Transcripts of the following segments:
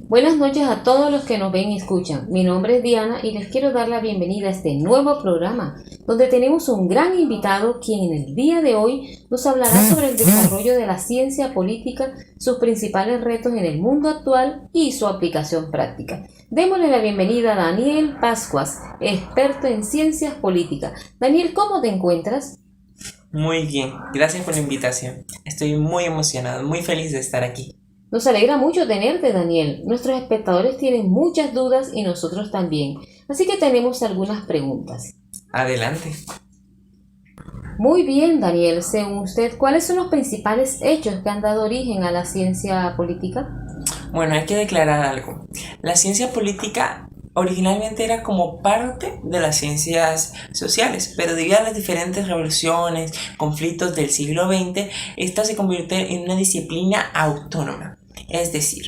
Buenas noches a todos los que nos ven y escuchan. Mi nombre es Diana y les quiero dar la bienvenida a este nuevo programa, donde tenemos un gran invitado quien en el día de hoy nos hablará sobre el desarrollo de la ciencia política, sus principales retos en el mundo actual y su aplicación práctica. Démosle la bienvenida a Daniel Pascuas, experto en ciencias políticas. Daniel, ¿cómo te encuentras? Muy bien, gracias por la invitación. Estoy muy emocionado, muy feliz de estar aquí. Nos alegra mucho tenerte, Daniel. Nuestros espectadores tienen muchas dudas y nosotros también. Así que tenemos algunas preguntas. Adelante. Muy bien, Daniel. Según usted, ¿cuáles son los principales hechos que han dado origen a la ciencia política? Bueno, hay que declarar algo. La ciencia política originalmente era como parte de las ciencias sociales, pero debido a las diferentes revoluciones, conflictos del siglo XX, esta se convierte en una disciplina autónoma. Es decir,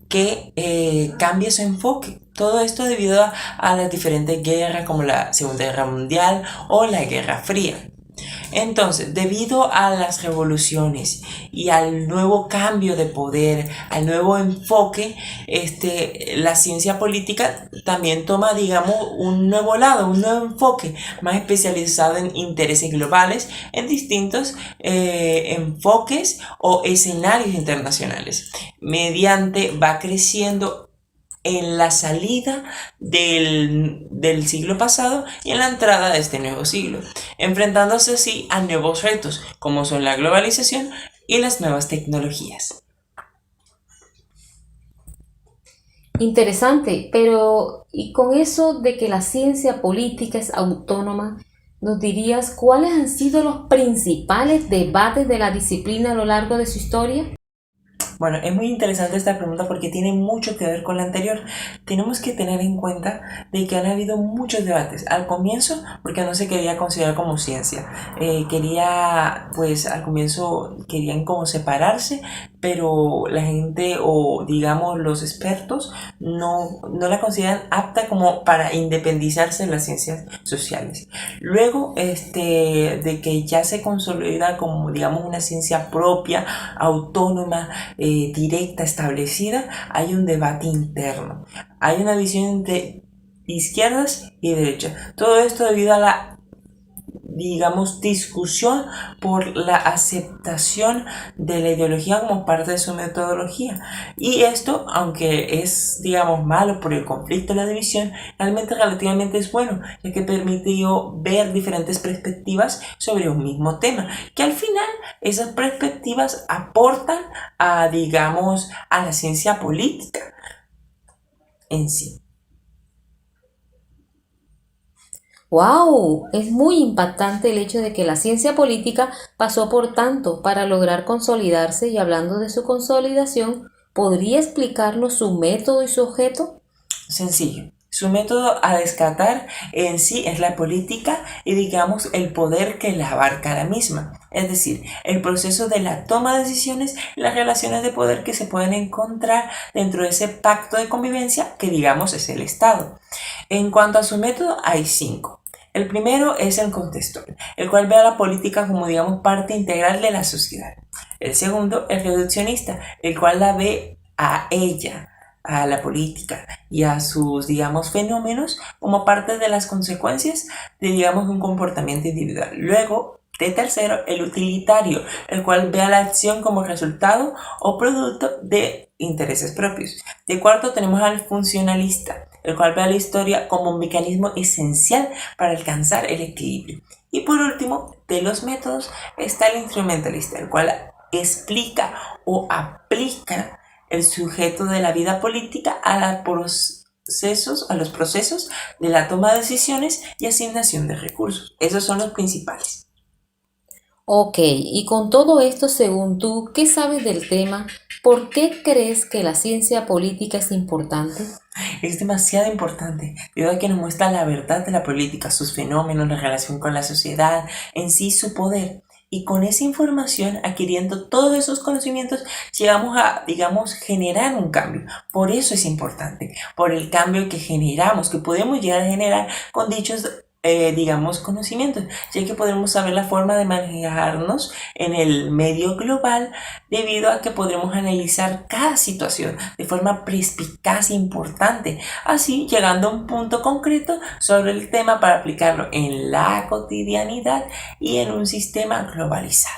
que cambia su enfoque. Todo esto debido a las diferentes guerras como la Segunda Guerra Mundial o la Guerra Fría. Entonces, debido a las revoluciones y al nuevo cambio de poder, al nuevo enfoque, la ciencia política también toma, digamos, un nuevo lado, un nuevo enfoque más especializado en intereses globales, en distintos enfoques o escenarios internacionales. Mediante va creciendo en la salida del siglo pasado y en la entrada de este nuevo siglo, enfrentándose así a nuevos retos como son la globalización y las nuevas tecnologías. Interesante, pero ¿y con eso de que la ciencia política es autónoma, nos dirías cuáles han sido los principales debates de la disciplina a lo largo de su historia? Bueno, es muy interesante esta pregunta porque tiene mucho que ver con la anterior. Tenemos que tener en cuenta de que han habido muchos debates. Al comienzo, porque no se quería considerar como ciencia. Pues al comienzo querían como separarse, pero la gente o digamos los expertos no la consideran apta como para independizarse de las ciencias sociales. Luego, de que ya se consolida como digamos una ciencia propia, autónoma, directa, establecida, hay un debate interno. Hay una visión de izquierdas y derechas. Todo esto debido a la digamos, discusión por la aceptación de la ideología como parte de su metodología. Y esto, aunque es, digamos, malo por el conflicto y la división, realmente relativamente es bueno, ya que permitió ver diferentes perspectivas sobre un mismo tema, que al final esas perspectivas aportan a, digamos, a la ciencia política en sí. ¡Wow! Es muy impactante el hecho de que la ciencia política pasó por tanto para lograr consolidarse y hablando de su consolidación, ¿podría explicarnos su método y su objeto? Sencillo. Su método a descartar en sí es la política y digamos el poder que la abarca la misma, es decir, el proceso de la toma de decisiones y las relaciones de poder que se pueden encontrar dentro de ese pacto de convivencia que digamos es el Estado. En cuanto a su método hay 5. El primero es el contextual, el cual ve a la política como digamos parte integral de la sociedad. El segundo, el reduccionista, el cual la ve a ella, a la política y a sus, digamos, fenómenos como parte de las consecuencias de, digamos, un comportamiento individual. Luego, de tercero, el utilitario, el cual ve a la acción como resultado o producto de intereses propios. De cuarto, tenemos al funcionalista, el cual ve a la historia como un mecanismo esencial para alcanzar el equilibrio. Y por último, de los métodos, está el instrumentalista, el cual explica o aplica el sujeto de la vida política a los procesos de la toma de decisiones y asignación de recursos. Esos son los principales. Ok, y con todo esto, según tú, ¿qué sabes del tema? ¿Por qué crees que la ciencia política es importante? Es demasiado importante, debido a que nos muestra la verdad de la política, sus fenómenos, la relación con la sociedad, en sí su poder. Y con esa información, adquiriendo todos esos conocimientos, llegamos a, digamos, generar un cambio. Por eso es importante, por el cambio que generamos, que podemos llegar a generar con dichos digamos, conocimientos, ya que podremos saber la forma de manejarnos en el medio global debido a que podremos analizar cada situación de forma perspicaz e importante, así llegando a un punto concreto sobre el tema para aplicarlo en la cotidianidad y en un sistema globalizado.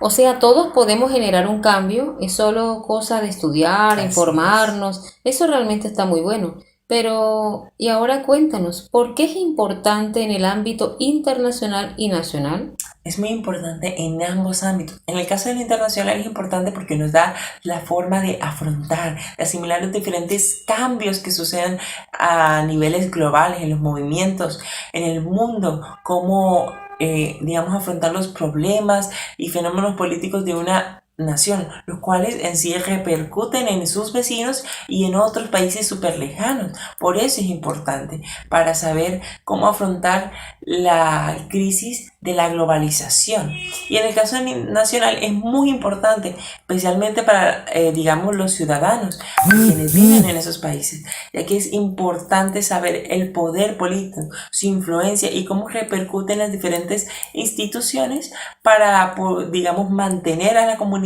O sea, todos podemos generar un cambio, es solo cosa de estudiar, Así es. informarnos, eso realmente está muy bueno. Pero, y ahora cuéntanos, ¿por qué es importante en el ámbito internacional y nacional? Es muy importante en ambos ámbitos. En el caso del internacional es importante porque nos da la forma de afrontar, de asimilar los diferentes cambios que suceden a niveles globales, en los movimientos, en el mundo, cómo, digamos, afrontar los problemas y fenómenos políticos de una nación, los cuales en sí repercuten en sus vecinos y en otros países súper lejanos. Por eso es importante, para saber cómo afrontar la crisis de la globalización. Y en el caso nacional es muy importante, especialmente para, digamos, los ciudadanos, quienes viven en esos países, ya que es importante saber el poder político, su influencia y cómo repercuten las diferentes instituciones para, digamos, mantener a la comunidad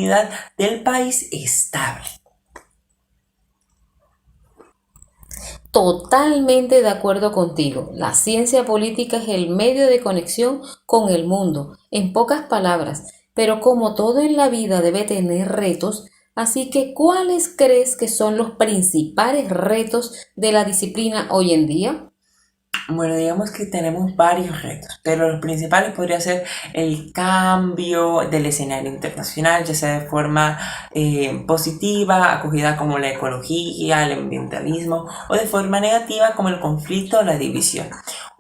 del país estable. Totalmente de acuerdo contigo. La ciencia política es el medio de conexión con el mundo, en pocas palabras, pero como todo en la vida debe tener retos, así que ¿cuáles crees que son los principales retos de la disciplina hoy en día? Bueno, digamos que tenemos varios retos, pero los principales podría ser el cambio del escenario internacional, ya sea de forma positiva, acogida como la ecología, el ambientalismo, o de forma negativa como el conflicto o la división.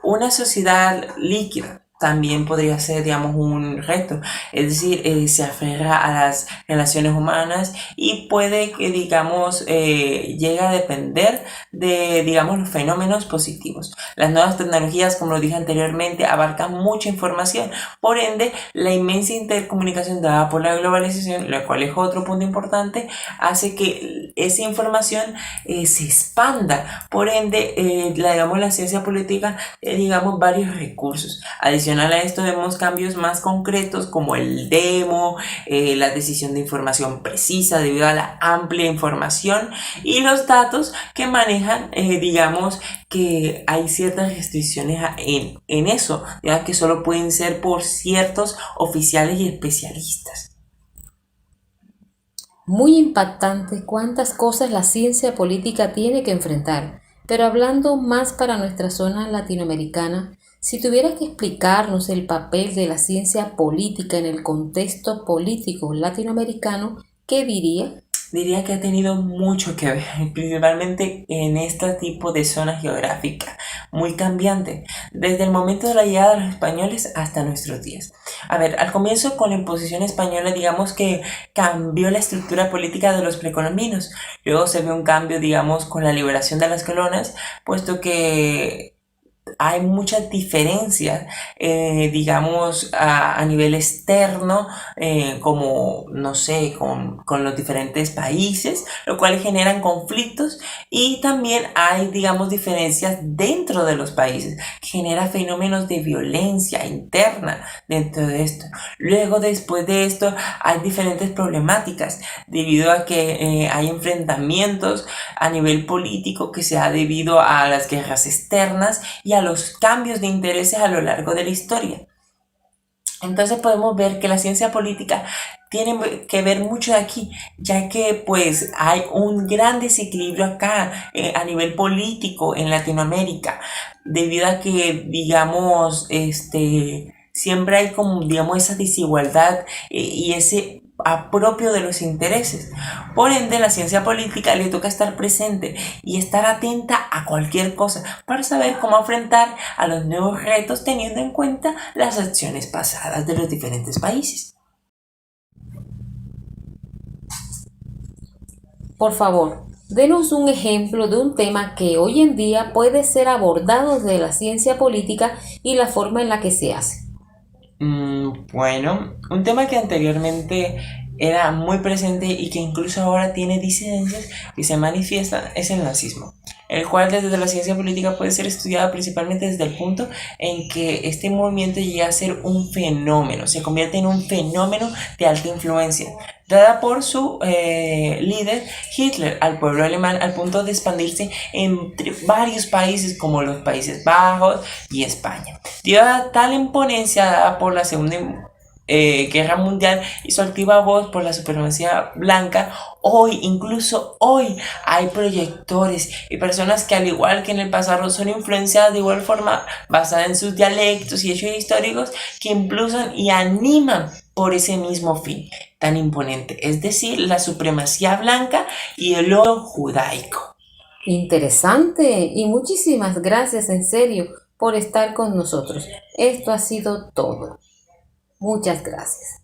Una sociedad líquida también podría ser, digamos, un reto, es decir, se aferra a las relaciones humanas y puede que, digamos, llegue a depender de, digamos, los fenómenos positivos. Las nuevas tecnologías, como lo dije anteriormente, abarcan mucha información, por ende, la inmensa intercomunicación dada por la globalización, la cual es otro punto importante, hace que esa información se expanda, por ende, digamos, la ciencia política, digamos, varios recursos. Adicional a esto vemos cambios más concretos como el demo, la decisión de información precisa debido a la amplia información y los datos que manejan, digamos que hay ciertas restricciones en eso, ya que solo pueden ser por ciertos oficiales y especialistas. Muy impactante cuántas cosas la ciencia política tiene que enfrentar. Pero hablando más para nuestra zona latinoamericana, si tuvieras que explicarnos el papel de la ciencia política en el contexto político latinoamericano, ¿qué diría? Diría que ha tenido mucho que ver, principalmente en este tipo de zona geográfica, muy cambiante, desde el momento de la llegada de los españoles hasta nuestros días. A ver, al comienzo con la imposición española, digamos que cambió la estructura política de los precolombinos. Luego se ve un cambio, digamos, con la liberación de las colonias, puesto que hay muchas diferencias, digamos, a nivel externo, como, no sé, con los diferentes países, lo cual generan conflictos y también hay, digamos, diferencias dentro de los países, que genera fenómenos de violencia interna dentro de esto. Luego, después de esto, hay diferentes problemáticas debido a que hay enfrentamientos a nivel político que se ha debido a las guerras externas y a los cambios de intereses a lo largo de la historia. Entonces podemos ver que la ciencia política tiene que ver mucho de aquí, ya que pues hay un gran desequilibrio acá a nivel político en Latinoamérica, debido a que, digamos, siempre hay como, digamos, esa desigualdad y ese apropio de los intereses. Por ende, la ciencia política le toca estar presente y estar atenta a cualquier cosa para saber cómo enfrentar a los nuevos retos teniendo en cuenta las acciones pasadas de los diferentes países. Por favor, denos un ejemplo de un tema que hoy en día puede ser abordado desde la ciencia política y la forma en la que se hace. Bueno, un tema que anteriormente era muy presente y que incluso ahora tiene disidencias que se manifiestan es el nazismo. el cual desde la ciencia política puede ser estudiado principalmente desde el punto en que este movimiento llega a ser un fenómeno, se convierte en un fenómeno de alta influencia, dada por su líder Hitler al pueblo alemán, al punto de expandirse entre varios países como los Países Bajos y España. Dio tal imponencia dada por la Segunda Guerra Mundial y su altiva voz por la supremacía blanca. Hoy, incluso hoy, hay proyectores y personas que, al igual que en el pasado, son influenciadas de igual forma basada en sus dialectos y hechos históricos, que impulsan y animan por ese mismo fin tan imponente, es decir, la supremacía blanca y el oro judaico. Interesante y muchísimas gracias en serio por estar con nosotros. Esto ha sido todo. Muchas gracias.